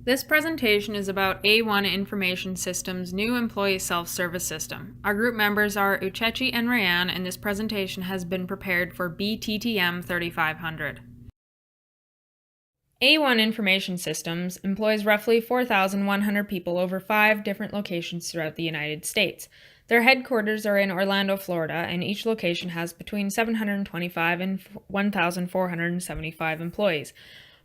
This presentation is about A1 Information Systems' new employee self-service system. Our group members are Uchechi and Rayan, and this presentation has been prepared for BTTM 3500. A1 Information Systems employs roughly 4,100 people over 5 different locations throughout the United States. Their headquarters are in Orlando, Florida, and each location has between 725 and 1,475 employees.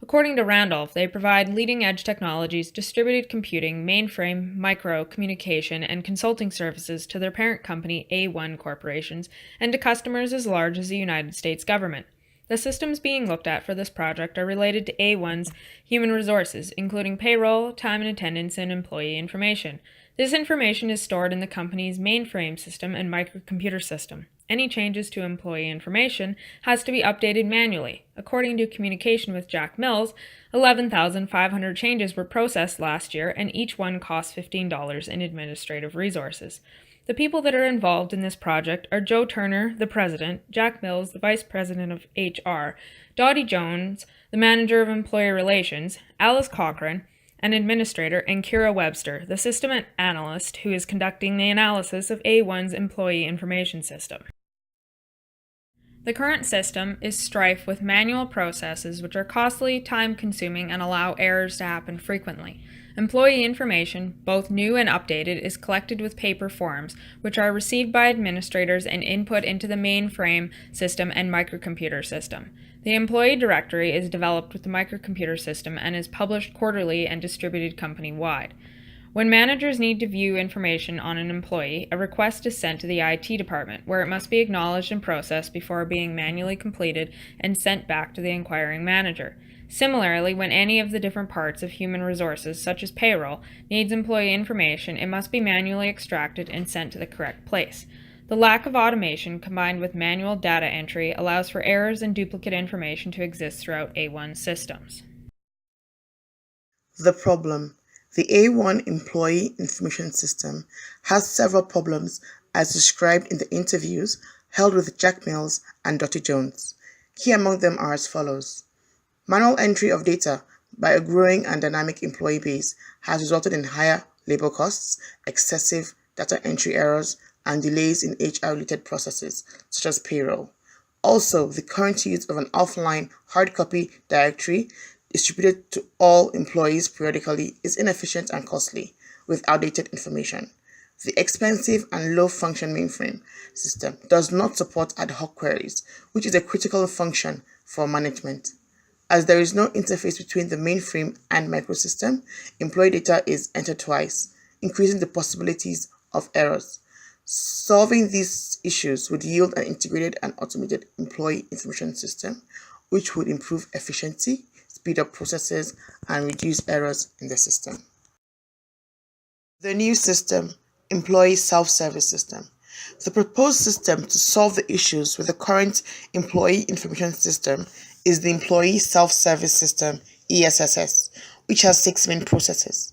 According to Randolph, they provide leading-edge technologies, distributed computing, mainframe, micro, communication, and consulting services to their parent company, A1 Corporations, and to customers as large as the United States government. The systems being looked at for this project are related to A1's human resources, including payroll, time and attendance, and employee information. This information is stored in the company's mainframe system and microcomputer system. Any changes to employee information has to be updated manually. According to Communication with Jack Mills, 11,500 changes were processed last year, and each one cost $15 in administrative resources. The people that are involved in this project are Joe Turner, the president, Jack Mills, the vice president of HR, Dottie Jones, the manager of employee relations, Alice Cochran, an administrator, and Kira Webster, the system analyst who is conducting the analysis of A1's employee information system. The current system is strife with manual processes which are costly, time-consuming, and allow errors to happen frequently. Employee information, both new and updated, is collected with paper forms, which are received by administrators and input into the mainframe system and microcomputer system. The employee directory is developed with the microcomputer system and is published quarterly and distributed company-wide. When managers need to view information on an employee, a request is sent to the IT department, where it must be acknowledged and processed before being manually completed and sent back to the inquiring manager. Similarly, when any of the different parts of human resources, such as payroll, needs employee information, it must be manually extracted and sent to the correct place. The lack of automation combined with manual data entry allows for errors and duplicate information to exist throughout A1 systems. The problem. The A1 Employee Information System has several problems as described in the interviews held with Jack Mills and Dottie Jones. Key among them are as follows. Manual entry of data by a growing and dynamic employee base has resulted in higher labor costs, excessive data entry errors, and delays in HR-related processes, such as payroll. Also, the current use of an offline hard copy directory distributed to all employees periodically is inefficient and costly, with outdated information. The expensive and low-function mainframe system does not support ad hoc queries, which is a critical function for management. As there is no interface between the mainframe and microsystem, employee data is entered twice, increasing the possibilities of errors. Solving these issues would yield an integrated and automated employee information system, which would improve efficiency, speed up processes, and reduce errors in the system. The new system, Employee Self-Service System. The proposed system to solve the issues with the current Employee Information System is the Employee Self-Service System, ESSS, which has 6 main processes.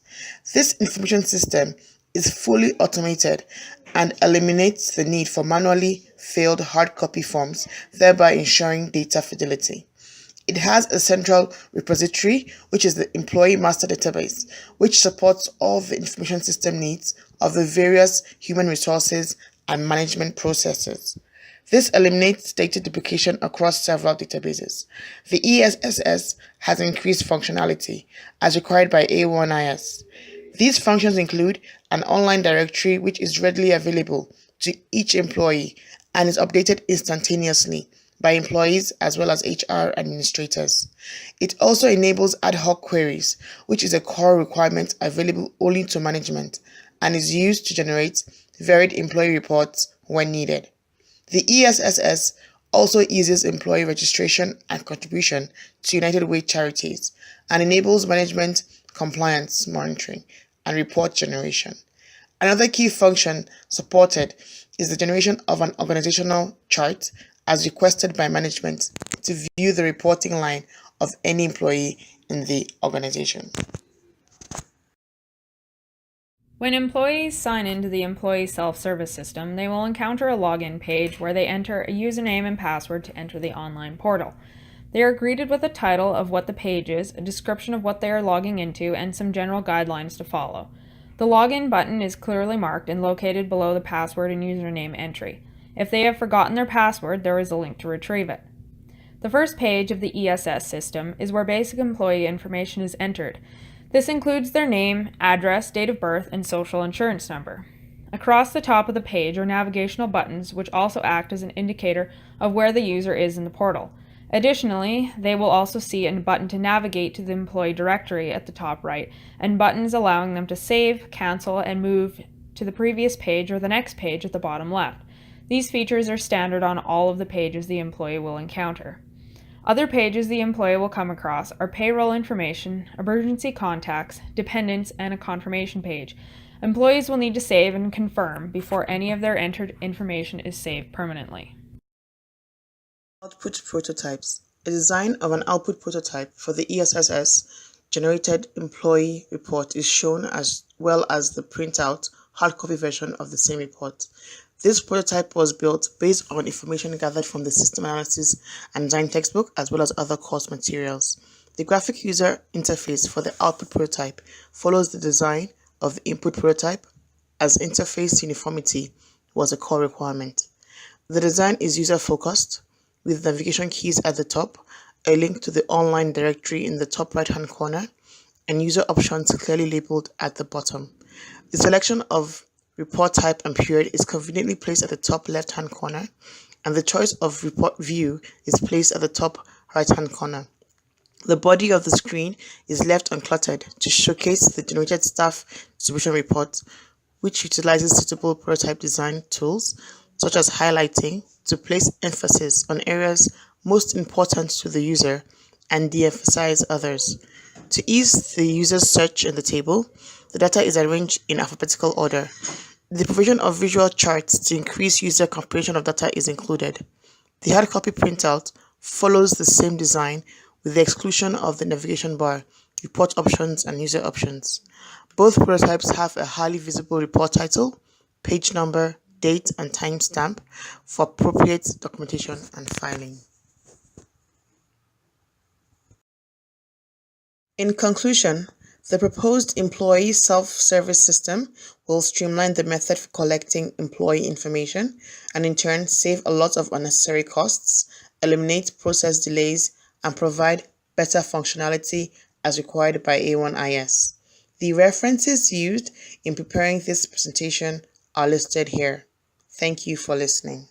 This information system is fully automated and eliminates the need for manually filled hard copy forms, thereby ensuring data fidelity. It has a central repository, which is the Employee Master Database, which supports all the information system needs of the various human resources and management processes. This eliminates data duplication across several databases. The ESSS has increased functionality as required by A1IS. These functions include an online directory which is readily available to each employee and is updated instantaneously by employees as well as HR administrators. It also enables ad hoc queries, which is a core requirement available only to management and is used to generate varied employee reports when needed. The ESSS also eases employee registration and contribution to United Way charities and enables management compliance monitoring and report generation. Another key function supported is the generation of an organizational chart as requested by management to view the reporting line of any employee in the organization. When employees sign into the employee self-service system, they will encounter a login page where they enter a username and password to enter the online portal. They are greeted with a title of what the page is, a description of what they are logging into, and some general guidelines to follow. The login button is clearly marked and located below the password and username entry. If they have forgotten their password, there is a link to retrieve it. The first page of the ESS system is where basic employee information is entered. This includes their name, address, date of birth, and social insurance number. Across the top of the page are navigational buttons which also act as an indicator of where the user is in the portal. Additionally, they will also see a button to navigate to the employee directory at the top right, and buttons allowing them to save, cancel, and move to the previous page or the next page at the bottom left. These features are standard on all of the pages the employee will encounter. Other pages the employee will come across are payroll information, emergency contacts, dependents, and a confirmation page. Employees will need to save and confirm before any of their entered information is saved permanently. Output prototypes. A design of an output prototype for the ESSS generated employee report is shown, as well as the printout hard copy version of the same report. This prototype was built based on information gathered from the System Analysis and Design textbook, as well as other course materials. The graphic user interface for the output prototype follows the design of the input prototype, as interface uniformity was a core requirement. The design is user-focused, with navigation keys at the top, a link to the online directory in the top right-hand corner, and user options clearly labeled at the bottom. The selection of report type and period is conveniently placed at the top left-hand corner, and the choice of report view is placed at the top right-hand corner. The body of the screen is left uncluttered to showcase the generated staff distribution report, which utilizes suitable prototype design tools, such as highlighting, to place emphasis on areas most important to the user and de-emphasize others. To ease the user's search in the table, the data is arranged in alphabetical order. The provision of visual charts to increase user comprehension of data is included. The hard copy printout follows the same design with the exclusion of the navigation bar, report options, and user options. Both prototypes have a highly visible report title, page number, date, and timestamp for appropriate documentation and filing. In conclusion, the proposed employee self-service system will streamline the method for collecting employee information and in turn save a lot of unnecessary costs, eliminate process delays, and provide better functionality as required by A1IS. The references used in preparing this presentation are listed here. Thank you for listening.